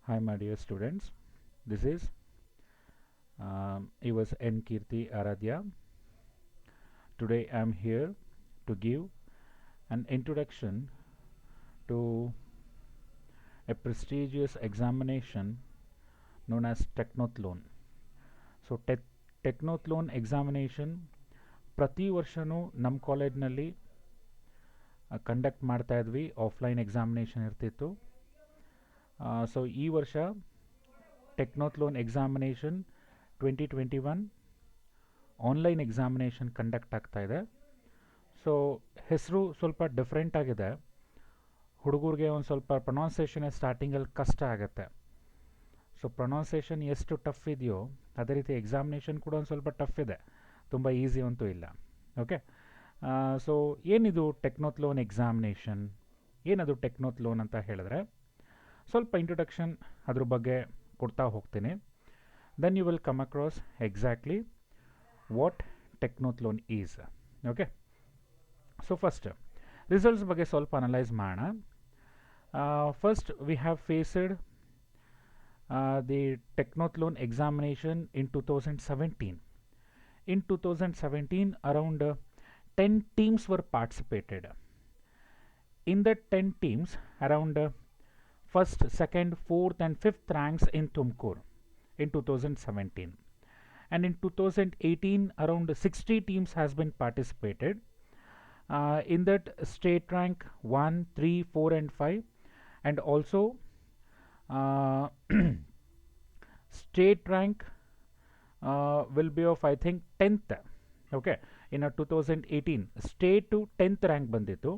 Hi, my dear students. This is yours N. Kirti Aradhya. Today I am here to give an introduction to a prestigious examination known as Technothlon. So, Technothlon examination ಪ್ರತಿ ವರ್ಷನೂ ನಮ್ಮ ಕಾಲೇಜ್ನಲ್ಲಿ conduct ಮಾಡ್ತಾ ಇದ್ವಿ. Offline examination ಇರ್ತಿತ್ತು. So ಈ ವರ್ಷ ಟೆಕ್ನೋಥ್ಲೋನ್ examination 2021 online examination conduct ಆಗ್ತಾ ಇದೆ. ಸೊ ಹೆಸರು ಸ್ವಲ್ಪ ಡಿಫ್ರೆಂಟ್ ಆಗಿದೆ. ಹುಡುಗರಿಗೆ ಒಂದು ಸ್ವಲ್ಪ ಪ್ರೊನೌನ್ಸಿಯೇಷನ್ ಸ್ಟಾರ್ಟಿಂಗಲ್ಲಿ ಕಷ್ಟ ಆಗುತ್ತೆ. ಸೊ ಪ್ರೊನೌನ್ಸಿಯೇಷನ್ ಎಷ್ಟು ಟಫ್ ಇದೆಯೋ ಅದೇ ರೀತಿ ಎಕ್ಸಾಮಿನೇಷನ್ ಕೂಡ ಒಂದು ಸ್ವಲ್ಪ ಟಫ್ ಇದೆ, ತುಂಬ ಈಸಿ ಅಂತೂ ಇಲ್ಲ. ಓಕೆ, ಸೊ ಏನಿದು ಟೆಕ್ನೋಥ್ಲೋನ್ ಎಕ್ಸಾಮಿನೇಷನ್, ಏನದು ಟೆಕ್ನೋಥ್ಲೋನ್ ಅಂತ ಹೇಳಿದ್ರೆ ಸ್ವಲ್ಪ ಇಂಟ್ರೊಡಕ್ಷನ್ ಅದ್ರ ಬಗ್ಗೆ ಕೊಡ್ತಾ ಹೋಗ್ತೀನಿ. Then you will come across exactly what Technothlon is. Okay, so first results ಬಗ್ಗೆ ಸ್ವಲ್ಪ ಅನಲೈಸ್ ಮಾಡೋಣ. First we have faced the Technothlon examination in 2017. In 2017, around 10 teams were participated. In the 10 teams, around first, second, fourth and fifth ranks in Tumkur in 2017. And in 2018, around 60 teams has been participated. In that, state rank 1, 3, 4 and 5, and also state rank will be of I think 10th. Okay, in 2018 state to 10th rank ಬಂದಿತ್ತು.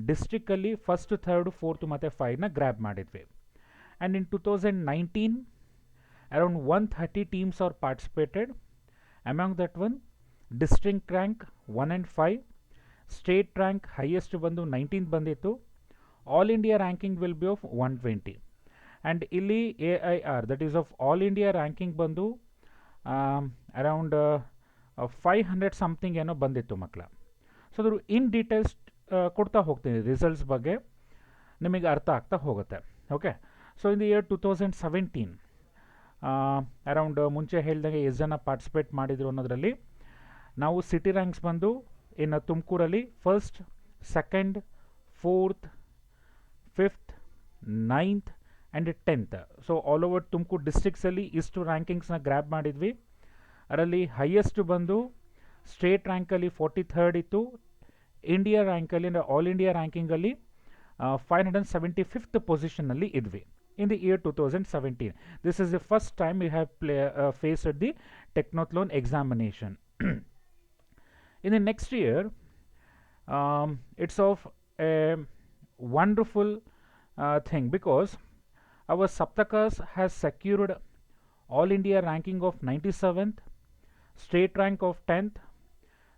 District ಅಲ್ಲಿ first, third, fourth ಮತ್ತು 5ನ grab ಮಾಡಿದ್ವಿ. And in 2019 around 130 teams are participated. Among that one district rank 1 and 5, state rank highest ಬಂದು 19 ಬಂದಿತ್ತು. All India ranking will be of 120. And ಇಲ್ಲಿ AIR that is of all India ranking ಬಂದು around 500 something ಏನೋ ಬಂದಿತ್ತು ಮಕ್ಕಳ. So ಅದ್ರ in details ಕೊಡ್ತಾ ಹೋಗ್ತೀನಿ, ರಿಸಲ್ಟ್ಸ್ ಬಗ್ಗೆ ನಿಮಗೆ ಅರ್ಥ ಆಗ್ತಾ ಹೋಗುತ್ತೆ. Okay, so in the year 2017 around ಮುಂಚೆ ಹೇಳ್ದಂಗೆ ಎಷ್ಟು ಜನ ಪಾರ್ಟಿಸಿಪೇಟ್ ಮಾಡಿದರು ಅನ್ನೋದರಲ್ಲಿ ನಾವು ಸಿಟಿ ರ್ಯಾಂಕ್ಸ್ ಬಂದು ಇನ್ನು ತುಮಕೂರಲ್ಲಿ first, second, fourth, fifth, 9th and 10th. So all over Tumakuru ಡಿಸ್ಟ್ರಿಕ್ಸಲ್ಲಿ ಇಷ್ಟು ರ್ಯಾಂಕಿಂಗ್ಸ್ನ ಗ್ರ್ಯಾಬ್ ಮಾಡಿದ್ವಿ. ಅದರಲ್ಲಿ ಹೈಯೆಸ್ಟ್ ಬಂದು ಸ್ಟೇಟ್ ರ್ಯಾಂಕಲ್ಲಿ 43rd ಇತ್ತು. ಇಂಡಿಯಾ ರ್ಯಾಂಕಲ್ಲಿ ಅಂದರೆ ಆಲ್ ಇಂಡಿಯಾ ರ್ಯಾಂಕಿಂಗಲ್ಲಿ 575th ಪೊಸಿಷನ್ನಲ್ಲಿ ಇದ್ವಿ in the year 2017. This is the first time we have faced the Technothlon examination. In the next year it's of a wonderful thing because our Saptakas has secured all India ranking of 97th, state rank of 10th,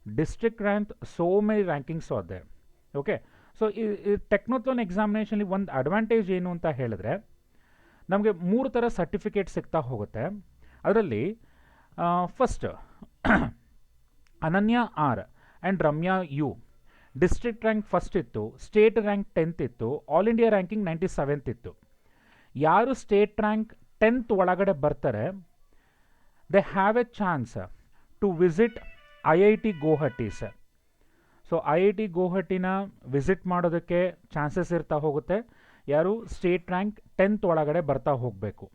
district rank, so many rankings are there. Okay, so ಟೆಕ್ನೋಥ್ಲೋನ್ ಎಕ್ಸಾಮಿನೇಷನ್ಲಿ ಒಂದು advantage ಏನು ಅಂತ ಹೇಳಿದ್ರೆ ನಮಗೆ 3 ಥರ certificate ಸಿಗ್ತಾ ಹೋಗುತ್ತೆ. ಅದರಲ್ಲಿ first Ananya R and Ramya U district rank first ಇತ್ತು, ಸ್ಟೇಟ್ ರ್ಯಾಂಕ್ 10th ಇತ್ತು, ಆಲ್ ಇಂಡಿಯಾ ರ್ಯಾಂಕಿಂಗ್ 97th ಇತ್ತು. ಯಾರು ಸ್ಟೇಟ್ ರ್ಯಾಂಕ್ 10th ಒಳಗಡೆ ಬರ್ತಾರೆ they have a chance to visit IIT Guwahati sir. So IIT ಗೌಹಟಿನ ವಿಸಿಟ್ ಮಾಡೋದಕ್ಕೆ ಚಾನ್ಸಸ್ ಇರ್ತಾ ಹೋಗುತ್ತೆ. ಯಾರು ಸ್ಟೇಟ್ ರ್ಯಾಂಕ್ 10th ಒಳಗಡೆ ಬರ್ತಾ ಹೋಗಬೇಕು.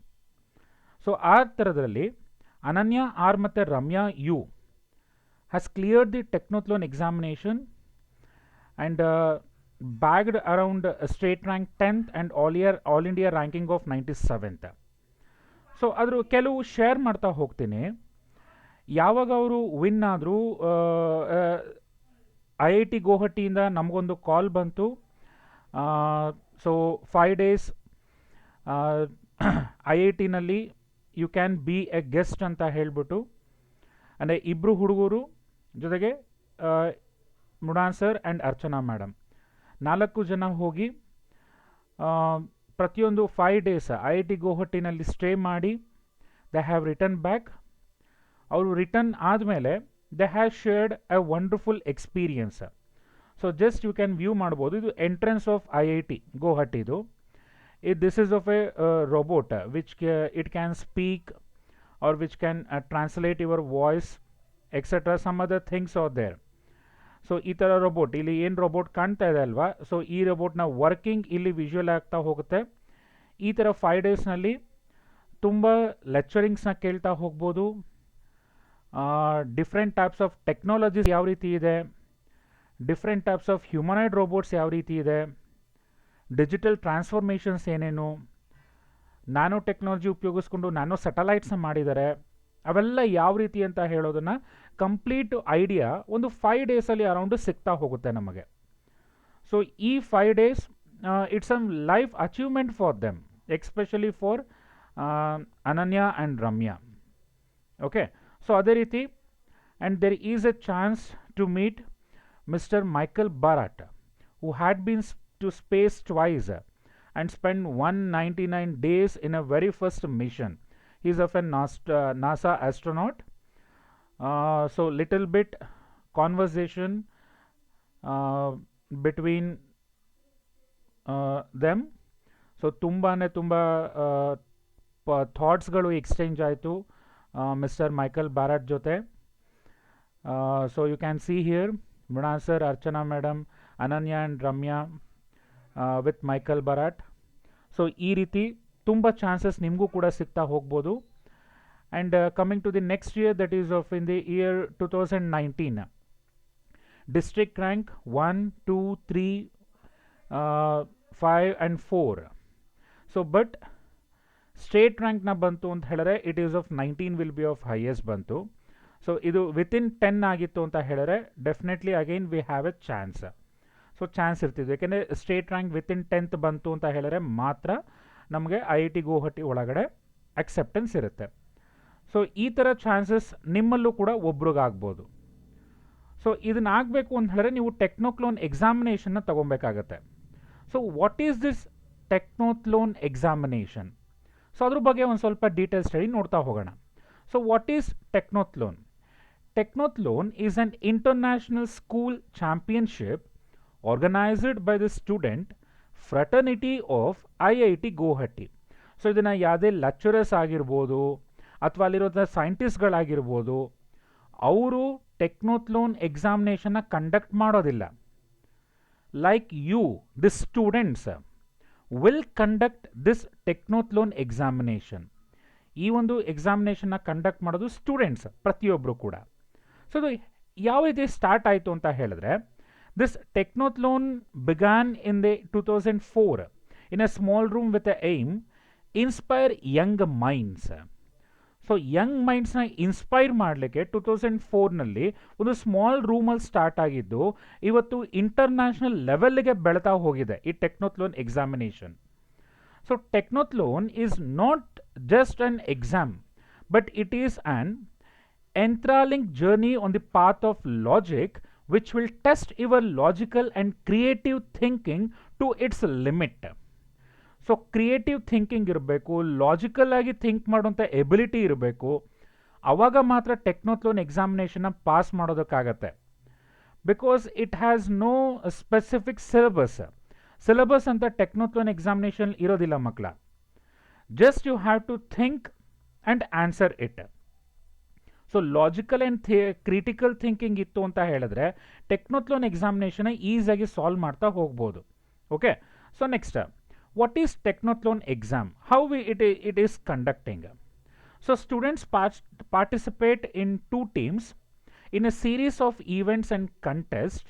ಸೊ ಆ ಥರದಲ್ಲಿ ಅನನ್ಯ ಆರ್ ಮತ್ತು Ramya you has cleared the Technothlon examination and bagged around state rank 10th and all India ranking of 97th. So ಅದ್ರ ಕೆಲವು ಶೇರ್ ಮಾಡ್ತಾ ಹೋಗ್ತೀನಿ. ಯಾವಾಗ ಅವರು ವಿನ್ ಆದರೂ IIT ಗೌಹಟಿಯಿಂದ ನಮಗೊಂದು ಕಾಲ್ ಬಂತು. ಸೊ 5 days IITನಲ್ಲಿ you can be a guest ಅಂತ ಹೇಳಿಬಿಟ್ಟು, ಅಂದರೆ ಇಬ್ಬರು ಹುಡುಗರು ಜೊತೆಗೆ Mrinal sir and Archana madam 4 ಜನ ಹೋಗಿ ಪ್ರತಿಯೊಂದು 5 days IIT ಗೌಹಟಿನಲ್ಲಿ ಸ್ಟೇ ಮಾಡಿ ದೇ ಹ್ಯಾವ್ ರಿಟರ್ನ್ ಬ್ಯಾಕ್. ಅವರು ರಿಟರ್ನ್ ಆದಮೇಲೆ they have shared a wonderful experience. So just you can view ಮಾಡ್ಬೋದು. ಇದು ಎಂಟ್ರೆನ್ಸ್ ಆಫ್ IIT ಗೌಹಟಿದು. this is of a robot which it can speak or which can translate your voice etc. Some other things are there. So ಈ ಥರ robot ಇಲ್ಲಿ ಏನು robot ಕಾಣ್ತಾ ಇದೆ ಅಲ್ವಾ, ಸೊ ಈ ರೋಬೋಟ್ನ ವರ್ಕಿಂಗ್ ಇಲ್ಲಿ ವಿಜುವಲ್ ಆಗ್ತಾ ಹೋಗುತ್ತೆ. ಈ ಥರ 5 ಡೇಸ್ನಲ್ಲಿ ತುಂಬ ಲೆಕ್ಚರಿಂಗ್ಸ್ನ ಕೇಳ್ತಾ ಹೋಗ್ಬೋದು. ಡಿಫ್ರೆಂಟ್ ಟೈಪ್ಸ್ ಆಫ್ ಟೆಕ್ನಾಲಜೀಸ್ ಯಾವ ರೀತಿ ಇದೆ, different types of humanoid robots ಯಾವ ರೀತಿ ಇದೆ, ಡಿಜಿಟಲ್ ಟ್ರಾನ್ಸ್ಫಾರ್ಮೇಷನ್ಸ್ ಏನೇನು, ನ್ಯಾನೋ ಟೆಕ್ನಾಲಜಿ ಉಪಯೋಗಿಸ್ಕೊಂಡು ನ್ಯಾನೋ ಸ್ಯಾಟಲೈಟ್ಸ್ನ ಮಾಡಿದ್ದಾರೆ, ಅವೆಲ್ಲ ಯಾವ ರೀತಿ ಅಂತ ಹೇಳೋದನ್ನು ಕಂಪ್ಲೀಟ್ ಐಡಿಯಾ ಒಂದು 5 ಡೇಸಲ್ಲಿ ಅರೌಂಡು ಸಿಗ್ತಾ ಹೋಗುತ್ತೆ ನಮಗೆ. ಸೊ ಈ 5 days it's a life achievement for them, especially for Ananya and Ramya. Okay, so ಅದೇ ರೀತಿ and there is a chance to meet mister Michael Barratt who had been to space twice and spend 199 days in a very first mission. He is of a NASA astronaut. So little bit conversation between them. So ತುಂಬಾನೇ ತುಂಬ ಥಾಟ್ಸ್ಗಳು exchange ಆಯಿತು mister Michael Barratt ಜೊತೆ. So you can see here Mrinal sir, Archana madam, Ananya and Ramya with Michael Barratt. So ಈ ರೀತಿ ತುಂಬ chances ನಿಮಗೂ ಕೂಡ ಸಿಗ್ತಾ ಹೋಗ್ಬೋದು. And coming to the next year, that is of in the year 2019, district rank 1, 2, 3, 5 and 4. So but state ರ್ಯಾಂಕ್ನ ಬಂತು ಅಂತ ಹೇಳಿದ್ರೆ it is of 19 will be of highest ಬಂತು. ಸೊ ಇದು ವಿತಿನ್ 10 ಆಗಿತ್ತು ಅಂತ ಹೇಳಿದ್ರೆ definitely again we have a chance. So chance ಇರ್ತಿದ್ವಿ, ಯಾಕೆಂದರೆ ಸ್ಟೇಟ್ ರ್ಯಾಂಕ್ ವಿತಿನ್ 10th ಬಂತು ಅಂತ ಹೇಳಿದ್ರೆ ಮಾತ್ರ ನಮಗೆ IIT ಗುವಾಹಟಿ ಒಳಗಡೆ ಅಕ್ಸೆಪ್ಟೆನ್ಸ್ ಇರುತ್ತೆ. ಸೊ ಈ ಥರ ಚಾನ್ಸಸ್ ನಿಮ್ಮಲ್ಲೂ ಕೂಡ ಒಬ್ರಿಗಾಗ್ಬೋದು. ಸೊ ಇದನ್ನ ಆಗಬೇಕು ಅಂತ ಹೇಳಿದ್ರೆ ನೀವು ಟೆಕ್ನೋಕ್ಲೋನ್ ಎಕ್ಸಾಮಿನೇಷನ್ನ ತೊಗೊಬೇಕಾಗತ್ತೆ. So what is this Technothlon examination? So ಅದ್ರ ಬಗ್ಗೆ ಒಂದು ಸ್ವಲ್ಪ ಡೀಟೇಲ್ ಸ್ಟಡಿ ನೋಡ್ತಾ ಹೋಗೋಣ. So what is Technothlon? Technothlon is an international school championship organized by the student fraternity of IIT Guwahati. ಸೊ ಇದನ್ನು ಯಾವುದೇ ಲೆಕ್ಚರರ್ಸ್ ಆಗಿರ್ಬೋದು ಅಥವಾ ಅಲ್ಲಿರೋ ಸೈಂಟಿಸ್ಟ್ಗಳಾಗಿರ್ಬೋದು, ಅವರು ಟೆಕ್ನೋಕ್ಲೋನ್ ಎಕ್ಸಾಮಿನೇಷನ್ನ ಕಂಡಕ್ಟ್ ಮಾಡೋದಿಲ್ಲ. Like you, the students will conduct this Technothlon examination. ಈ ಒಂದು ಎಕ್ಸಾಮಿನೇಷನ್ನ ಕಂಡಕ್ಟ್ ಮಾಡೋದು ಸ್ಟೂಡೆಂಟ್ಸ್ ಪ್ರತಿಯೊಬ್ಬರು ಕೂಡ. ಸೊ ಇದು ಯಾವ ರೀತಿ ಸ್ಟಾರ್ಟ್ ಆಯಿತು ಅಂತ ಹೇಳಿದ್ರೆ, this technothlon began in the 2004 in a small room with the aim inspire young minds. So young ಮೈಂಡ್ಸ್ನ ಇನ್ಸ್ಪೈರ್ ಮಾಡಲಿಕ್ಕೆ 2004ನಲ್ಲಿ ಒಂದು ಸ್ಮಾಲ್ ರೂಮಲ್ಲಿ ಸ್ಟಾರ್ಟ್ ಆಗಿದ್ದು ಇವತ್ತು ಇಂಟರ್ನ್ಯಾಷನಲ್ ಲೆವೆಲ್ಗೆ ಬೆಳೀತಾ ಹೋಗಿದೆ ಈ Technothlon examination. So Technothlon is not just an exam, but it is an enthralling journey on the path of logic which will test your logical and creative thinking to its limit. ಸೊ creative thinking ಇರಬೇಕು, logical ಆಗಿ think ಮಾಡುವಂಥ ability ಇರಬೇಕು, ಆವಾಗ ಮಾತ್ರ Technothlon ಎಕ್ಸಾಮಿನೇಷನ್ನ pass ಮಾಡೋದಕ್ಕಾಗತ್ತೆ. Because it has no specific syllabus ಅಂತ ಟೆಕ್ನೋಕ್ಲೋನ್ ಎಕ್ಸಾಮಿನೇಷನ್ ಇರೋದಿಲ್ಲ ಮಕ್ಕಳ. Just you have to think and answer it. So logical and critical thinking ಇತ್ತು ಅಂತ ಹೇಳಿದ್ರೆ ಟೆಕ್ನೋಕ್ಲೋನ್ ಎಕ್ಸಾಮಿನೇಷನ್ನ ಈಸಿಯಾಗಿ ಸಾಲ್ವ್ ಮಾಡ್ತಾ ಹೋಗ್ಬೋದು. Okay, so next, what is technothlon exam? How it is conducting? So students participate in 2 teams in a series of events and contests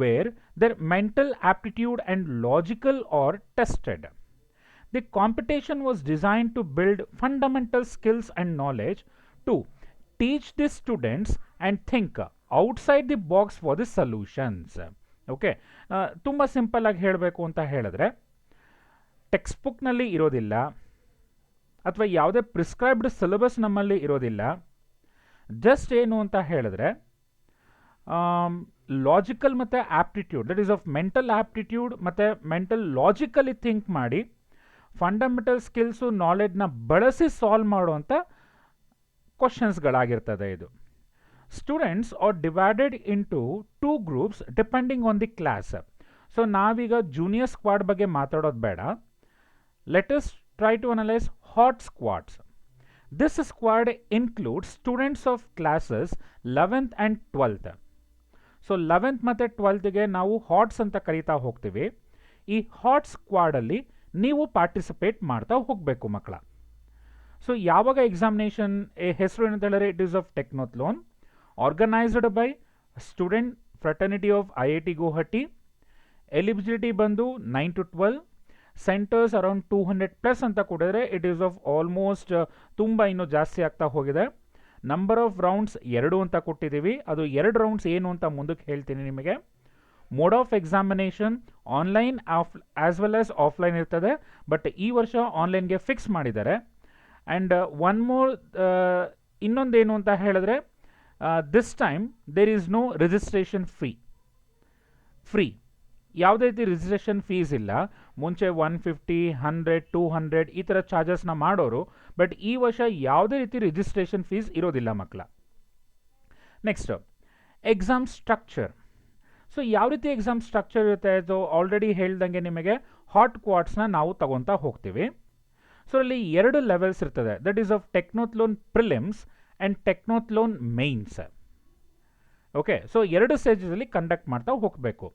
where their mental aptitude and logical are tested. The competition was designed to build fundamental skills and knowledge to teach the students and think outside the box for the solutions. Okay, ತುಂಬ simple ಆಗಿ ಹೇಳಬೇಕು ಅಂತ ಹೇಳಿದ್ರೆ, text ಬುಕ್ನಲ್ಲಿ ಇರೋದಿಲ್ಲ ಅಥವಾ ಯಾವುದೇ prescribed syllabus ನಮ್ಮಲ್ಲಿ ಇರೋದಿಲ್ಲ. ಜಸ್ಟ್ ಏನು ಅಂತ ಹೇಳಿದ್ರೆ ಲಾಜಿಕಲ್ ಮತ್ತು aptitude, that is of mental aptitude ಮತ್ತು ಮೆಂಟಲ್ ಲಾಜಿಕಲಿ ಥಿಂಕ್ ಮಾಡಿ ಫಂಡಮೆಂಟಲ್ ಸ್ಕಿಲ್ಸು ನಾಲೆಡ್ನ ಬಳಸಿ ಸಾಲ್ವ್ ಮಾಡುವಂಥ ಕ್ವಶನ್ಸ್ಗಳಾಗಿರ್ತದೆ ಇದು. Students R divided into 2 groups depending on the class. So ನಾವೀಗ ಜೂನಿಯರ್ ಸ್ಕ್ವಾಡ್ ಬಗ್ಗೆ ಮಾತಾಡೋದು ಬೇಡ. let us try to analyze hot squads. This squad includes students of classes 11th and 12th. So 11th ಮತ್ತು 12ಗೆ ನಾವು ಹಾಟ್ಸ್ ಅಂತ ಕರೀತಾ ಹೋಗ್ತೀವಿ. ಈ ಹಾಟ್ ಸ್ಕ್ವಾಡಲ್ಲಿ ನೀವು ಪಾರ್ಟಿಸಿಪೇಟ್ ಮಾಡ್ತಾ ಹೋಗಬೇಕು ಮಕ್ಕಳ. ಸೊ ಯಾವಾಗ ಎಕ್ಸಾಮಿನೇಷನ್ ಹೆಸರು ಏನಂತ ಹೇಳಿದ್ರೆ it is of Technothlon organised by student fraternity of IIT Guwahati. Eligibility ಬಂದು 9 to 12, ಸೆಂಟರ್ಸ್ ಅರೌಂಡ್ 200+ ಅಂತ ಕೊಡಿದ್ರೆ ಇಟ್ ಈಸ್ ಆಫ್ ಆಲ್ಮೋಸ್ಟ್ ತುಂಬ ಇನ್ನೂ ಜಾಸ್ತಿ ಆಗ್ತಾ ಹೋಗಿದೆ. ನಂಬರ್ ಆಫ್ ರೌಂಡ್ಸ್ 2 ಅಂತ ಕೊಟ್ಟಿದ್ದೀವಿ. ಅದು 2 ರೌಂಡ್ಸ್ ಏನು ಅಂತ ಮುಂದಕ್ಕೆ ಹೇಳ್ತೀನಿ ನಿಮಗೆ. Mode of examination online as well as offline ಇರ್ತದೆ, ಬಟ್ ಈ ವರ್ಷ ಆನ್ಲೈನ್ಗೆ ಫಿಕ್ಸ್ ಮಾಡಿದ್ದಾರೆ. ಆ್ಯಂಡ್ ಒನ್ ಮೋರ್ ಇನ್ನೊಂದೇನು ಅಂತ ಹೇಳಿದ್ರೆ this time there is no registration free. ಯಾವುದೇ ರೀತಿ ರಿಜಿಸ್ಟ್ರೇಷನ್ ಫೀಸ್ ಇಲ್ಲ. ಮುಂಚೆ 150, 100, 200 ಈ ಥರ ಚಾರ್ಜಸ್ನ ಮಾಡೋರು, ಬಟ್ ಈ ವರ್ಷ ಯಾವುದೇ ರೀತಿ ರಿಜಿಸ್ಟ್ರೇಷನ್ ಫೀಸ್ ಇರೋದಿಲ್ಲ ಮಕ್ಕಳ. Next exam structure. ಸೊ ಯಾವ ರೀತಿ ಎಕ್ಸಾಮ್ ಸ್ಟ್ರಕ್ಚರ್ ಇರುತ್ತೆ, ಸೊ ಆಲ್ರೆಡಿ ಹೇಳ್ದಂಗೆ ನಿಮಗೆ ಹಾಟ್ ಕ್ವಾಡ್ಸ್ನ ನಾವು ತಗೊತಾ ಹೋಗ್ತೀವಿ. ಸೊ ಅಲ್ಲಿ 2 ಲೆವೆಲ್ಸ್ ಇರ್ತದೆ, that is of Technothlon prelims and Technothlon mains. Okay, so 2 ಸ್ಟೇಜಸಲ್ಲಿ ಕಂಡಕ್ಟ್ ಮಾಡ್ತಾ ಹೋಗಬೇಕು.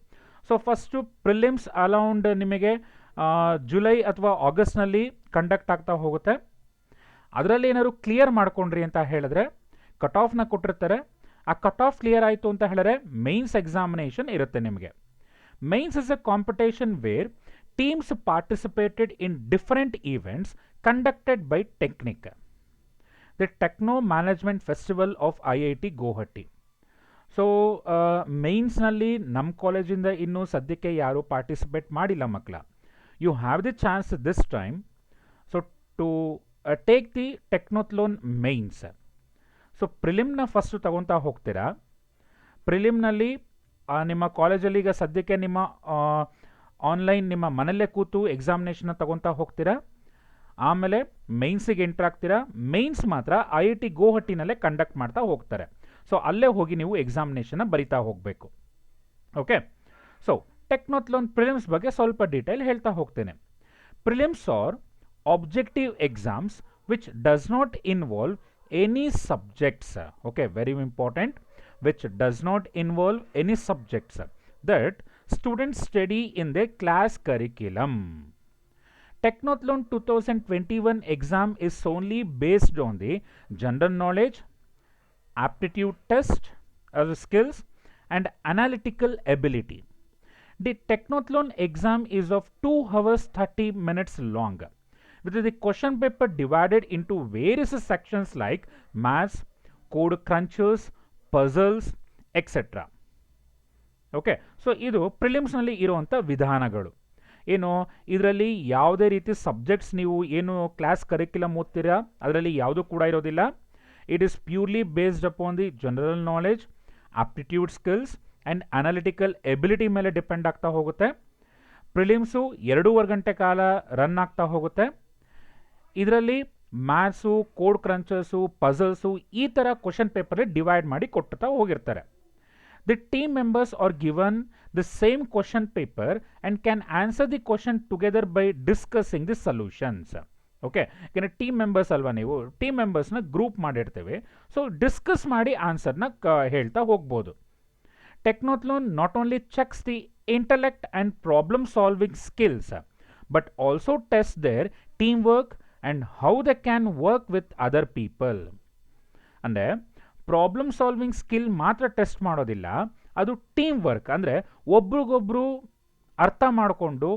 ಸೊ ಫಸ್ಟು ಪ್ರಿಲಿಮ್ಸ್ ಅರೌಂಡ್ ನಿಮಗೆ ಜುಲೈ ಅಥವಾ ಆಗಸ್ಟ್ನಲ್ಲಿ ಕಂಡಕ್ಟ್ ಆಗ್ತಾ ಹೋಗುತ್ತೆ. ಅದರಲ್ಲಿ ಏನಾದ್ರು ಕ್ಲಿಯರ್ ಮಾಡ್ಕೊಂಡ್ರಿ ಅಂತ ಹೇಳಿದ್ರೆ ಕಟ್ ಆಫ್ನ ಕೊಟ್ಟಿರ್ತಾರೆ. ಆ ಕಟ್ ಆಫ್ ಕ್ಲಿಯರ್ ಆಯಿತು ಅಂತ ಹೇಳಿದ್ರೆ ಮೇನ್ಸ್ ಎಕ್ಸಾಮಿನೇಷನ್ ಇರುತ್ತೆ ನಿಮಗೆ. Mains is a competition where teams participated in different events conducted by Techniche, the techno management festival of IIT Guwahati. So ಮೇನ್ಸ್ನಲ್ಲಿ ನಮ್ಮ ಕಾಲೇಜಿಂದ ಇನ್ನೂ ಸದ್ಯಕ್ಕೆ ಯಾರೂ ಪಾರ್ಟಿಸಿಪೇಟ್ ಮಾಡಿಲ್ಲ ಮಕ್ಕಳ. You have the chance this time so to take the Technothlon mains. So ಪ್ರಿಲಿಮ್ನ first ತಗೊತಾ ಹೋಗ್ತೀರಾ. ಪ್ರಿಲಿಮ್ನಲ್ಲಿ ನಿಮ್ಮ ಕಾಲೇಜಲ್ಲಿ ಈಗ ಸದ್ಯಕ್ಕೆ ನಿಮ್ಮ ಆನ್ಲೈನ್ ನಿಮ್ಮ ಮನೆಯಲ್ಲೇ ಕೂತು ಎಕ್ಸಾಮಿನೇಷನ್ನ ತಗೊತಾ ಹೋಗ್ತೀರಾ. ಆಮೇಲೆ ಮೇನ್ಸಿಗೆ ಎಂಟ್ರ್ ಆಗ್ತೀರಾ. ಮೇನ್ಸ್ ಮಾತ್ರ IIT ಗುವಾಹಟಿನಲ್ಲೇ ಕಂಡಕ್ಟ್ ಮಾಡ್ತಾ ಹೋಗ್ತಾರೆ. ಸೊ ಅಲ್ಲೇ ಹೋಗಿ ನೀವು ಎಕ್ಸಾಮಿನೇಷನ್ನ ಬರಿತಾ ಹೋಗಬೇಕು. ಓಕೆ, ಸೊ ಟೆಕ್ನೋಥ್ಲೋನ್ ಪ್ರಿಲಿಮ್ಸ್ ಬಗ್ಗೆ ಸ್ವಲ್ಪ ಡೀಟೇಲ್ ಹೇಳ್ತಾ ಹೋಗ್ತೇನೆ. Prelims are objective exams which does not involve any subjects. Okay, very important, which does not involve any subjects that students study in the class curriculum. Technothlon 2021 exam is solely based on the general knowledge, aptitude test, skills and analytical ability. The Technothlon exam is of 2 hours 30 minutes long, with the question paper divided into various sections like maths, code crunchers, puzzles, etc. Okay, so ಇದು ಪ್ರಿಲಿಮ್ಸ್ನಲ್ಲಿ ಇರುವಂಥ ವಿಧಾನಗಳು. ಏನು ಇದರಲ್ಲಿ ಯಾವುದೇ ರೀತಿ subjects ನೀವು ಏನು class curriculum ಓದ್ತೀರಾ ಅದರಲ್ಲಿ ಯಾವುದೂ ಕೂಡ ಇರೋದಿಲ್ಲ. It is purely based upon the general knowledge, aptitude skills and analytical ability ಮೇಲೆ ಡಿಪೆಂಡ್ ಆಗ್ತಾ ಹೋಗುತ್ತೆ. ಪ್ರಿಲಿಮ್ಸು 2.5 ಗಂಟೆ ಕಾಲ ರನ್ ಆಗ್ತಾ ಹೋಗುತ್ತೆ. ಇದರಲ್ಲಿ ಮ್ಯಾಥ್ಸು, ಕೋಡ್ ಕ್ರಂಚರ್ಸು, ಪಝಲ್ಸು ಈ ಥರ ಕ್ವಶನ್ ಪೇಪರಲ್ಲಿ ಡಿವೈಡ್ ಮಾಡಿ ಕೊಡ್ತಾ ಹೋಗಿರ್ತಾರೆ. The team members are given the same question paper and can answer the question together by discussing the solutions. Okay, ಯಾಕೆಂದರೆ ಟೀಮ್ ಮೆಂಬರ್ಸ್ ಅಲ್ವಾ, ನೀವು ಟೀಮ್ ಮೆಂಬರ್ಸ್ನ ಗ್ರೂಪ್ ಮಾಡಿರ್ತೇವೆ. ಸೊ ಡಿಸ್ಕಸ್ ಮಾಡಿ ಆನ್ಸರ್ನ ಹೇಳ್ತಾ ಹೋಗ್ಬೋದು. Technothlon not only checks the intellect and problem solving skills but also test their team work and how they can work with other people. ಅಂದರೆ ಪ್ರಾಬ್ಲಮ್ ಸಾಲ್ವಿಂಗ್ ಸ್ಕಿಲ್ ಮಾತ್ರ test ಮಾಡೋದಿಲ್ಲ, ಅದು team work, ಅಂದರೆ ಒಬ್ರಿಗೊಬ್ರು ಅರ್ಥ ಮಾಡಿಕೊಂಡು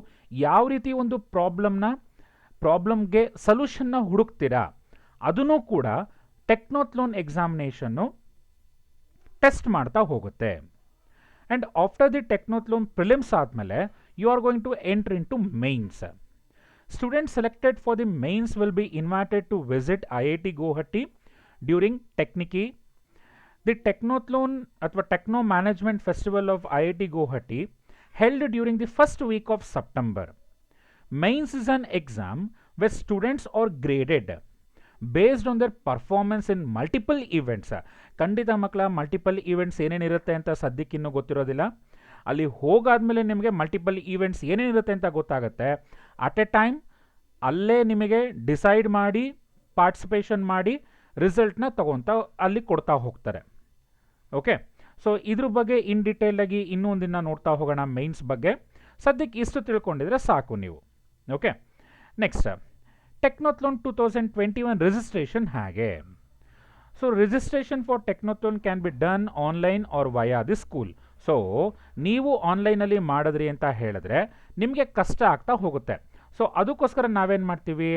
ಯಾವ ರೀತಿ ಒಂದು ಪ್ರಾಬ್ಲಮ್ಗೆ ಸೊಲ್ಯೂಷನ್ನ ಹುಡುಕ್ತೀರಾ ಅದನ್ನು ಕೂಡ ಟೆಕ್ನೋಥ್ಲೋನ್ ಎಕ್ಸಾಮಿನೇಷನ್ನು ಟೆಸ್ಟ್ ಮಾಡ್ತಾ ಹೋಗುತ್ತೆ. And after the Technothlon prelims ಆದಮೇಲೆ you are going to enter in to mains. Students selected for the mains will be invited to visit IIT Guwahati during Techniche. The Technothlon ಅಥವಾ Techno Management Festival of IIT Guwahati held during the first week of September. Mains is an exam where students are graded based on their performance in multiple events. ಖಂಡಿತ ಮಕ್ಕಳ multiple events ಏನೇನಿರುತ್ತೆ ಅಂತ ಸದ್ಯಕ್ಕೆ ಇನ್ನೂ ಗೊತ್ತಿರೋದಿಲ್ಲ. ಅಲ್ಲಿ ಹೋಗಾದ್ಮೇಲೆ ನಿಮಗೆ multiple events ಏನೇನಿರುತ್ತೆ ಅಂತ ಗೊತ್ತಾಗುತ್ತೆ. ಅಟ್ ಎ ಟೈಮ್ ಅಲ್ಲೇ ನಿಮಗೆ ಡಿಸೈಡ್ ಮಾಡಿ ಪಾರ್ಟಿಸಿಪೇಷನ್ ಮಾಡಿ ರಿಸಲ್ಟ್ನ ತಗೊತಾ ಅಲ್ಲಿ ಕೊಡ್ತಾ ಹೋಗ್ತಾರೆ. ಓಕೆ, ಸೊ ಇದ್ರ ಬಗ್ಗೆ ಇನ್ ಡೀಟೇಲ್ ಆಗಿ ಇನ್ನೊಂದು ದಿನ ನೋಡ್ತಾ ಹೋಗೋಣ ಮೈನ್ಸ್ ಬಗ್ಗೆ. ಸದ್ಯಕ್ಕೆ ಇಷ್ಟು ತಿಳ್ಕೊಂಡಿದ್ರೆ ಸಾಕು ನೀವು. ಓಕೆ, ನೆಕ್ಸ್ಟ್ ಟೆಕ್ನೋಥ್ಲಾನ್ 2021 ರಿಜಿಸ್ಟ್ರೇಷನ್ ಹೇಗೆ? So registration for Technothlon can be done online or via the school. So ನೀವು ಆನ್ಲೈನಲ್ಲಿ ಮಾಡಿದ್ರಿ ಅಂತ ಹೇಳಿದ್ರೆ ನಿಮಗೆ ಕಷ್ಟ ಆಗ್ತಾ ಹೋಗುತ್ತೆ. ಸೊ ಅದಕ್ಕೋಸ್ಕರ ನಾವೇನು ಮಾಡ್ತೀವಿ,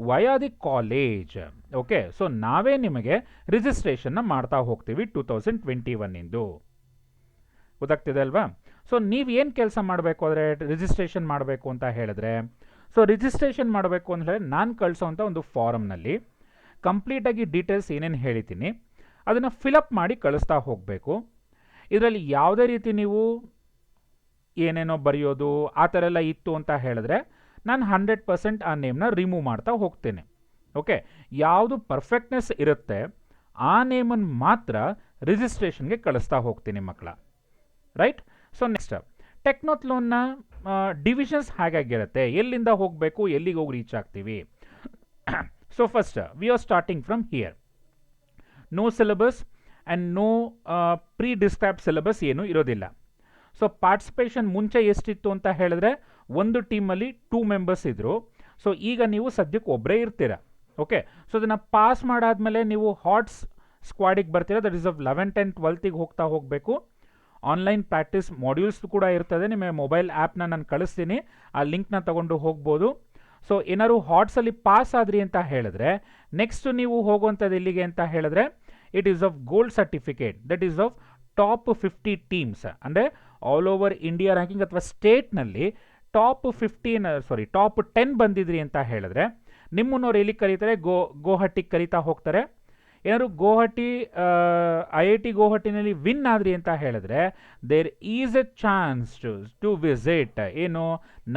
via the college. Okay, so ನಾವೇ ನಿಮಗೆ ರಿಜಿಸ್ಟ್ರೇಷನ್ನ ಮಾಡ್ತಾ ಹೋಗ್ತೀವಿ 2021ಇಂದು. ಗೊತ್ತಾಗ್ತಿದೆ ಅಲ್ವಾ? ಸೊ ನೀವು ಏನು ಕೆಲಸ ಮಾಡಬೇಕು ಅಂದರೆ ರಿಜಿಸ್ಟ್ರೇಷನ್ ಮಾಡಬೇಕು ಅಂತ ಹೇಳಿದ್ರೆ, ಸೊ ರಿಜಿಸ್ಟ್ರೇಷನ್ ಮಾಡಬೇಕು ಅಂತ ಹೇಳಿದ್ರೆ ನಾನು ಕಳಿಸೋವಂಥ ಒಂದು ಫಾರಮ್ನಲ್ಲಿ ಕಂಪ್ಲೀಟಾಗಿ ಡೀಟೇಲ್ಸ್ ಏನೇನು ಹೇಳಿದ್ದೀನಿ ಅದನ್ನು ಫಿಲಪ್ ಮಾಡಿ ಕಳಿಸ್ತಾ ಹೋಗಬೇಕು. ಇದರಲ್ಲಿ ಯಾವುದೇ ರೀತಿ ನೀವು ಏನೇನೋ ಬರೆಯೋದು ಆ ಥರ ಎಲ್ಲ ಇತ್ತು ಅಂತ ಹೇಳಿದ್ರೆ ನಾನು 100% ಆ ನೇಮ್ನ ರಿಮೂವ್ ಮಾಡ್ತಾ ಹೋಗ್ತೇನೆ. ಓಕೆ, ಯಾವುದು ಪರ್ಫೆಕ್ಟ್ನೆಸ್ ಇರುತ್ತೆ ಆ ನೇಮನ್ನು ಮಾತ್ರ ರಿಜಿಸ್ಟ್ರೇಷನ್ಗೆ ಕಳಿಸ್ತಾ ಹೋಗ್ತೀನಿ ಮಕ್ಕಳ. ರೈಟ್? ಸೊ ನೆಕ್ಸ್ಟ್ ಟೆಕ್ನೋಥ್ಲಾನ್ನ ಡಿವಿಷನ್ಸ್ ಹೇಗಾಗಿರುತ್ತೆ, ಎಲ್ಲಿಂದ ಹೋಗಬೇಕು, ಎಲ್ಲಿಗೆ ಹೋಗಿ ರೀಚ್ ಆಗ್ತೀವಿ. So first we are starting from here. No syllabus and no pre describe syllabus ಏನೂ ಇರೋದಿಲ್ಲ. ಸೊ ಪಾರ್ಟಿಸಿಪೇಷನ್ ಮುಂಚೆ ಎಷ್ಟಿತ್ತು ಅಂತ ಹೇಳಿದ್ರೆ ಒಂದು ಟೀಮಲ್ಲಿ 2 ಮೆಂಬರ್ಸ್ ಇದ್ದರು. ಸೊ ಈಗ ನೀವು ಸದ್ಯಕ್ಕೆ ಒಬ್ಬರೇ ಇರ್ತೀರ. ಓಕೆ, ಸೊ ಅದನ್ನು ಪಾಸ್ ಮಾಡಾದ್ಮೇಲೆ ನೀವು ಹಾಟ್ಸ್ ಸ್ಕ್ವಾಡಿಗೆ ಬರ್ತೀರ. That is of 11th and 12th ಹೋಗ್ತಾ ಹೋಗಬೇಕು. ಆನ್ಲೈನ್ ಪ್ರಾಕ್ಟೀಸ್ ಮಾಡ್ಯೂಲ್ಸ್ ಕೂಡ ಇರ್ತದೆ. ನಿಮ್ಮ ಮೊಬೈಲ್ ಆ್ಯಪ್ನ ನಾನು ಕಳಿಸ್ತೀನಿ, ಆ ಲಿಂಕ್ನ ತಗೊಂಡು ಹೋಗ್ಬೋದು. ಸೊ ಏನಾದ್ರು ಹಾಟ್ಸಲ್ಲಿ ಪಾಸ್ ಆದ್ರಿ ಅಂತ ಹೇಳಿದ್ರೆ ನೆಕ್ಸ್ಟ್ ನೀವು ಹೋಗುವಂಥದ್ದು ಎಲ್ಲಿಗೆ ಅಂತ ಹೇಳಿದ್ರೆ it is of gold certificate. That is of top 50 teams, ಅಂದರೆ ಆಲ್ ಓವರ್ ಇಂಡಿಯಾ ರ್ಯಾಂಕಿಂಗ್ ಅಥವಾ ಸ್ಟೇಟ್ನಲ್ಲಿ ಟಾಪ್ 10 ಬಂದಿದ್ರಿ ಅಂತ ಹೇಳಿದ್ರೆ ನಿಮ್ಮನ್ನವ್ರು ಎಲ್ಲಿ ಕರೀತಾರೆ, ಗೋಹಟ್ಟಿಗೆ ಕರೀತಾ ಹೋಗ್ತಾರೆ. ಏನಾದ್ರು ಗೋಹಟಿ IIT ಗೋಹಟಿನಲ್ಲಿ ವಿನ್ ಆದ್ರಿ ಅಂತ ಹೇಳಿದ್ರೆ there is a chance to visit ಏನು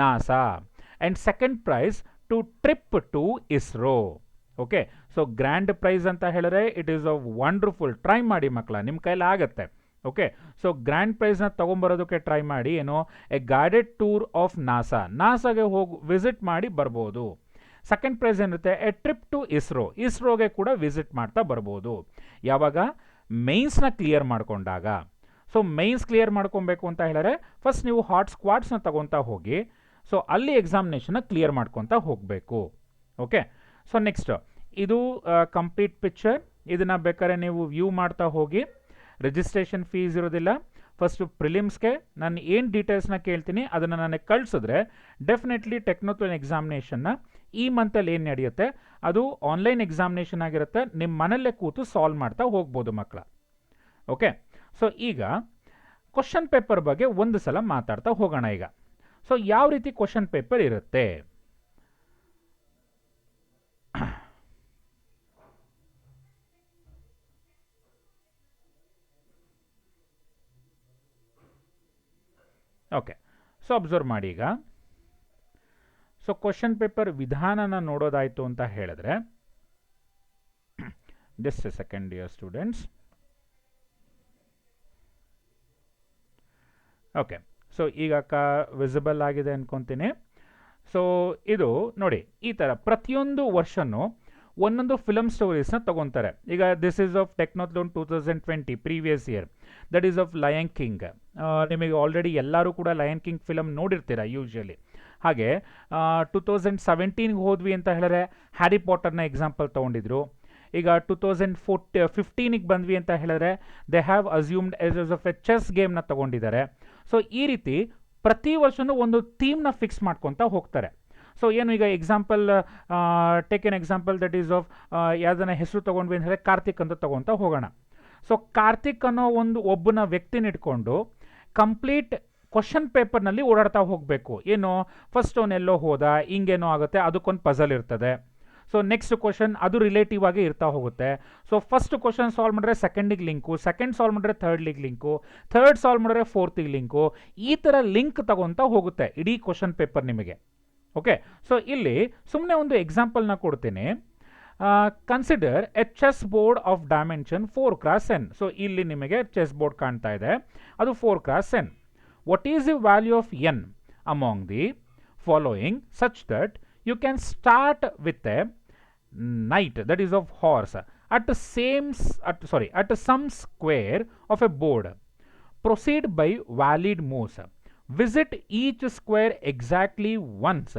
NASA and second prize to trip to ISRO. Okay, so grand prize ಅಂತ ಹೇಳಿದ್ರೆ it is a wonderful. Try ಮಾಡಿ ಮಕ್ಕಳ, ನಿಮ್ಮ ಕೈಲಿ ಆಗುತ್ತೆ. ಓಕೆ, ಸೊ ಗ್ರ್ಯಾಂಡ್ ಪ್ರೈಸ್ನ ತೊಗೊಂಬರೋದಕ್ಕೆ ಟ್ರೈ ಮಾಡಿ. ಏನು, ಎ ಗೈಡೆಡ್ ಟೂರ್ ಆಫ್ ನಾಸಾಗೆ ಹೋಗಿ ವಿಸಿಟ್ ಮಾಡಿ ಬರ್ಬೋದು. ಸೆಕೆಂಡ್ ಪ್ರೈಸ್ ಏನಿರುತ್ತೆ, ಎ ಟ್ರಿಪ್ ಟು ಇಸ್ರೋಗೆ ಕೂಡ ವಿಸಿಟ್ ಮಾಡ್ತಾ ಬರ್ಬೋದು. ಯಾವಾಗ ಮೈನ್ಸ್ನ ಕ್ಲಿಯರ್ ಮಾಡ್ಕೊಂಡಾಗ. ಸೊ ಮೈನ್ಸ್ ಕ್ಲಿಯರ್ ಮಾಡ್ಕೊಬೇಕು ಅಂತ ಹೇಳಿದ್ರೆ ಫಸ್ಟ್ ನೀವು ಹಾಟ್ ಸ್ಕ್ವಾಡ್ಸ್ನ ತಗೊತಾ ಹೋಗಿ ಸೊ ಅಲ್ಲಿ ಎಕ್ಸಾಮಿನೇಷನ್ನ ಕ್ಲಿಯರ್ ಮಾಡ್ಕೊತಾ ಹೋಗಬೇಕು. ಓಕೆ, ಸೊ ನೆಕ್ಸ್ಟ್ ಇದು ಕಂಪ್ಲೀಟ್ ಪಿಕ್ಚರ್. ಇದನ್ನು ಬೇಕಾದ್ರೆ ನೀವು ವ್ಯೂ ಮಾಡ್ತಾ ಹೋಗಿ. ರಿಜಿಸ್ಟ್ರೇಷನ್ ಫೀಸ್ ಇರೋದಿಲ್ಲ. ಫಸ್ಟು ಪ್ರಿಲಿಮ್ಸ್ಗೆ ನಾನು ಏನು ಡೀಟೇಲ್ಸ್ನ ಕೇಳ್ತೀನಿ ಅದನ್ನು ನನಗೆ ಕಳಿಸಿದ್ರೆ ಡೆಫಿನೆಟ್ಲಿ ಟೆಕ್ನೋಥ್ಲಾನ್ ಎಕ್ಸಾಮಿನೇಷನ್ನ ಈ ಮಂತಲ್ಲಿ ಏನು ನಡೆಯುತ್ತೆ ಅದು ಆನ್ಲೈನ್ ಎಕ್ಸಾಮಿನೇಷನ್ ಆಗಿರುತ್ತೆ. ನಿಮ್ಮ ಮನೆಯಲ್ಲೇ ಕೂತು ಸಾಲ್ವ್ ಮಾಡ್ತಾ ಹೋಗ್ಬೋದು ಮಕ್ಕಳ. ಓಕೆ, ಸೊ ಈಗ ಕ್ವಶನ್ ಪೇಪರ್ ಬಗ್ಗೆ ಒಂದು ಸಲ ಮಾತಾಡ್ತಾ ಹೋಗೋಣ ಈಗ. ಸೊ ಯಾವ ರೀತಿ ಕ್ವಶನ್ ಪೇಪರ್ ಇರುತ್ತೆ? ಓಕೆ, ಸೊ ಅಬ್ಸರ್ವ್ ಮಾಡಿ ಈಗ. ಸೊ ಕ್ವಶನ್ ಪೇಪರ್ ವಿಧಾನನ ನೋಡೋದಾಯಿತು ಅಂತ ಹೇಳಿದ್ರೆ just A second dear students. Okay, so ಈಗ ವಿಸಿಬಲ್ ಆಗಿದೆ ಅನ್ಕೊತೀನಿ. ಸೊ ಇದು ನೋಡಿ, ಈ ಥರ ಪ್ರತಿಯೊಂದು ವರ್ಷನೂ ಒಂದೊಂದು ಫಿಲಮ್ ಸ್ಟೋರೀಸ್ನ ತಗೊತಾರೆ. ಈಗ this is of Technothlon 2020 previous year. That is of Lion King. ನಿಮಗೆ ಆಲ್ರೆಡಿ ಎಲ್ಲರೂ ಕೂಡ ಲಯನ್ ಕಿಂಗ್ ಫಿಲಮ್ ನೋಡಿರ್ತೀರ ಯೂಶ್ವಲಿ. ಹಾಗೆ 2017ಗೆ ಹೋದ್ವಿ ಅಂತ ಹೇಳಿದ್ರೆ ಹ್ಯಾರಿ ಪಾಟರ್ನ ಎಕ್ಸಾಂಪಲ್ ತೊಗೊಂಡಿದ್ರು. ಈಗ 2015ಗೆ ಬಂದ್ವಿ ಅಂತ ಹೇಳಿದ್ರೆ they have assumed as of a chess ಗೇಮ್ನ ತೊಗೊಂಡಿದ್ದಾರೆ. ಸೊ ಈ ರೀತಿ ಪ್ರತಿ ವರ್ಷವೂ ಒಂದು ಥೀಮ್ನ ಫಿಕ್ಸ್ ಮಾಡ್ಕೊತಾ ಹೋಗ್ತಾರೆ. ಸೊ ಏನು ಈಗ example take an example that is of ಯಾವುದನ್ನ ಹೆಸರು ತೊಗೊಂಡ್ವಿ ಅಂತ ಹೇಳಿದ್ರೆ ಕಾರ್ತಿಕ್ ಅಂತ ತೊಗೊತಾ ಹೋಗೋಣ. ಸೊ ಕಾರ್ತಿಕ್ ಅನ್ನೋ ಒಬ್ಬನ ವ್ಯಕ್ತಿನ ಇಟ್ಕೊಂಡು ಕಂಪ್ಲೀಟ್ ಕ್ವಶನ್ ಪೇಪರ್ನಲ್ಲಿ ಓಡಾಡ್ತಾ ಹೋಗಬೇಕು. ಏನು, ಫಸ್ಟ್ ಅವನೆಲ್ಲೋ ಹೋದ, ಹಿಂಗೇನೋ ಆಗುತ್ತೆ, ಅದಕ್ಕೊಂದು ಪಜಲ್ ಇರ್ತದೆ. ಸೊ ನೆಕ್ಸ್ಟ್ ಕ್ವಶನ್ ಅದು ರಿಲೇಟಿವ್ ಆಗಿ ಇರ್ತಾ ಹೋಗುತ್ತೆ. ಸೊ ಫಸ್ಟ್ ಕ್ವಶನ್ ಸಾಲ್ವ್ ಮಾಡಿದ್ರೆ ಸೆಕೆಂಡಿಗೆ ಲಿಂಕು, ಸೆಕೆಂಡ್ ಸಾಲ್ವ್ ಮಾಡಿದ್ರೆ ಥರ್ಡ್ಲಿಗೆ ಲಿಂಕು, ಥರ್ಡ್ ಸಾಲ್ವ್ ಮಾಡಿದ್ರೆ ಫೋರ್ತಿಗೆ ಲಿಂಕು, ಈ ಥರ ಲಿಂಕ್ ತಗೊತಾ ಹೋಗುತ್ತೆ ಇಡೀ ಕ್ವಶನ್ ಪೇಪರ್ ನಿಮಗೆ. ಓಕೆ, ಸೊ ಇಲ್ಲಿ ಸುಮ್ಮನೆ ಒಂದು ಎಕ್ಸಾಂಪಲ್ನ ಕೊಡ್ತೀನಿ. Consider A chess board of dimension 4x10. So ಇಲ್ಲಿ ನಿಮಗೆ ಚೆಸ್ ಬೋರ್ಡ್ ಕಾಣ್ತಾ ಇದೆ, ಅದು 4x10. What is the value of n among the following such that you can start with a knight, that is of horse, at some square of a board. Proceed by valid moves. Visit each square exactly once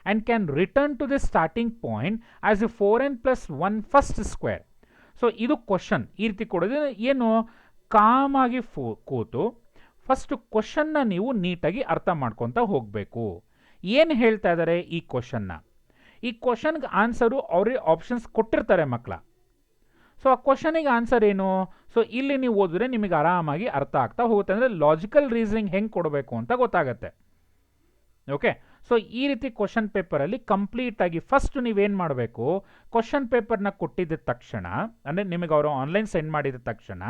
and can return to the starting point as a 4n plus 1 first square. So ಇದು question ಈ ರೀತಿ ಕೊಡೋದು ಏನು, ಕಾಮಾಗಿ ಕೂತು first ಕ್ವಶನ್ನ ನೀವು ನೀಟಾಗಿ ಅರ್ಥ ಮಾಡ್ಕೊತ ಹೋಗಬೇಕು. ಏನು ಹೇಳ್ತಾ ಇದ್ದಾರೆ ಈ ಕ್ವಶನ್ನ, ಈ ಕ್ವಶನ್ಗೆ ಆನ್ಸರು ಅವರೇ ಆಪ್ಷನ್ಸ್ ಕೊಟ್ಟಿರ್ತಾರೆ ಮಕ್ಕಳ. ಸೊ ಆ ಕ್ವಶನಿಗೆ ಆನ್ಸರ್ ಏನು, ಸೊ ಇಲ್ಲಿ ನೀವು ಓದಿದ್ರೆ ನಿಮಗೆ ಆರಾಮಾಗಿ ಅರ್ಥ ಆಗ್ತಾ ಹೋಗುತ್ತೆ, ಅಂದರೆ ಲಾಜಿಕಲ್ ರೀಸನಿಂಗ್ ಹೆಂಗೆ ಕೊಡಬೇಕು ಅಂತ ಗೊತ್ತಾಗತ್ತೆ. ಓಕೆ, ಸೊ ಈ ರೀತಿ ಕ್ವಶನ್ ಪೇಪರಲ್ಲಿ ಕಂಪ್ಲೀಟಾಗಿ ಫಸ್ಟ್ ನೀವೇನು ಮಾಡಬೇಕು, ಕ್ವಶನ್ ಪೇಪರ್ನ ಕೊಟ್ಟಿದ್ದ ತಕ್ಷಣ, ಅಂದರೆ ನಿಮಗೆ ಅವರು ಆನ್ಲೈನ್ ಸೆಂಡ್ ಮಾಡಿದ ತಕ್ಷಣ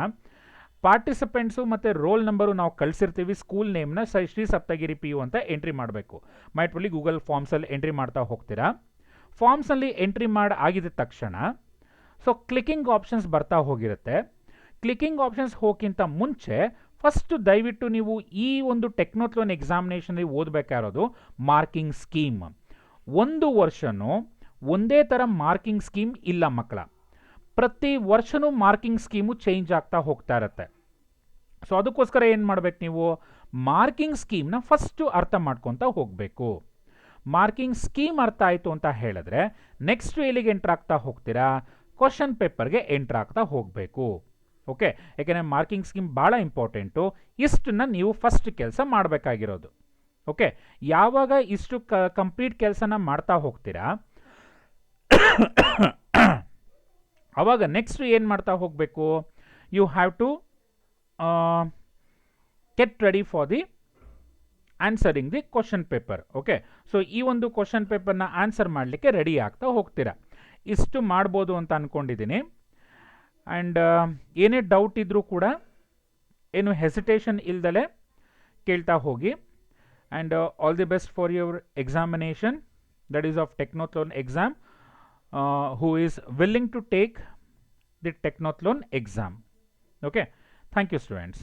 ಪಾರ್ಟಿಸಿಪೆಂಟ್ಸು ಮತ್ತು ರೋಲ್ ನಂಬರು ನಾವು ಕಳಿಸಿರ್ತೀವಿ, ಸ್ಕೂಲ್ ನೇಮ್ನ ಶ್ರೀ ಸಪ್ತಗಿರಿ PU ಅಂತ ಎಂಟ್ರಿ ಮಾಡಬೇಕು. ಮೈಟ್ರಲ್ಲಿ ಗೂಗಲ್ ಫಾರ್ಮ್ಸಲ್ಲಿ ಎಂಟ್ರಿ ಮಾಡ್ತಾ ಹೋಗ್ತೀರಾ. ಫಾರ್ಮ್ಸಲ್ಲಿ ಎಂಟ್ರಿ ಮಾಡಿ ಆಗಿದ ತಕ್ಷಣ ಸೊ ಕ್ಲಿಕ್ಕಿಂಗ್ ಆಪ್ಷನ್ಸ್ ಬರ್ತಾ ಹೋಗಿರುತ್ತೆ. ಕ್ಲಿಕ್ಕಿಂಗ್ ಆಪ್ಷನ್ಸ್ ಹೋಗಿಂತ ಮುಂಚೆ ಫಸ್ಟ್ ದಯವಿಟ್ಟು ನೀವು ಈ ಒಂದು ಟೆಕ್ನೋಥ್ಲಾನ್ ಎಕ್ಸಾಮಿನೇಷನಲ್ಲಿ ಓದಬೇಕಾಗಿರೋದು ಮಾರ್ಕಿಂಗ್ ಸ್ಕೀಮ್. ಒಂದು ವರ್ಷನೂ ಒಂದೇ ಥರ ಮಾರ್ಕಿಂಗ್ ಸ್ಕೀಮ್ ಇಲ್ಲ ಮಕ್ಕಳ, ಪ್ರತಿ ವರ್ಷನೂ ಮಾರ್ಕಿಂಗ್ ಸ್ಕೀಮು ಚೇಂಜ್ ಆಗ್ತಾ ಹೋಗ್ತಾ ಇರುತ್ತೆ. ಸೊ ಅದಕ್ಕೋಸ್ಕರ ಏನು ಮಾಡಬೇಕು, ನೀವು ಮಾರ್ಕಿಂಗ್ ಸ್ಕೀಮ್ನ ಫಸ್ಟು ಅರ್ಥ ಮಾಡ್ಕೊತ ಹೋಗಬೇಕು. ಮಾರ್ಕಿಂಗ್ ಸ್ಕೀಮ್ ಅರ್ಥ ಆಯಿತು ಅಂತ ಹೇಳಿದ್ರೆ ನೆಕ್ಸ್ಟ್ ಎಲ್ಲಿಗೆ ಎಂಟ್ರ್ ಆಗ್ತಾ ಹೋಗ್ತೀರಾ, ಕ್ವಶನ್ ಪೇಪರ್ಗೆ ಎಂಟ್ರ್ ಆಗ್ತಾ ಹೋಗಬೇಕು. ಓಕೆ, ಯಾಕೆಂದರೆ ಮಾರ್ಕಿಂಗ್ ಸ್ಕೀಮ್ ಭಾಳ ಇಂಪಾರ್ಟೆಂಟು. ಇಷ್ಟನ್ನ ನೀವು ಫಸ್ಟ್ ಕೆಲಸ ಮಾಡಬೇಕಾಗಿರೋದು. ಓಕೆ, ಯಾವಾಗ ಇಷ್ಟು ಕಂಪ್ಲೀಟ್ ಕೆಲಸನ ಮಾಡ್ತಾ ಹೋಗ್ತೀರಾ ಆವಾಗ ನೆಕ್ಸ್ಟ್ ಏನು ಮಾಡ್ತಾ ಹೋಗಬೇಕು, you have to get ready for the answering the question paper. Okay, so ಈ ಒಂದು ಕ್ವಶನ್ ಪೇಪರ್ನ ಆನ್ಸರ್ ಮಾಡಲಿಕ್ಕೆ ರೆಡಿ ಆಗ್ತಾ ಹೋಗ್ತೀರಾ. ಇಷ್ಟು ಮಾಡ್ಬೋದು ಅಂತ ಅಂದ್ಕೊಂಡಿದ್ದೀನಿ. ಆ್ಯಂಡ್ ಏನೇ ಡೌಟ್ ಇದ್ದರೂ ಕೂಡ ಏನು ಹೆಸಿಟೇಷನ್ ಇಲ್ದಲೆ ಕೇಳ್ತಾ ಹೋಗಿ. And all the best for your examination, that is of Technothlon exam. Who is willing to take the Technothlon exam. Okay, thank you students.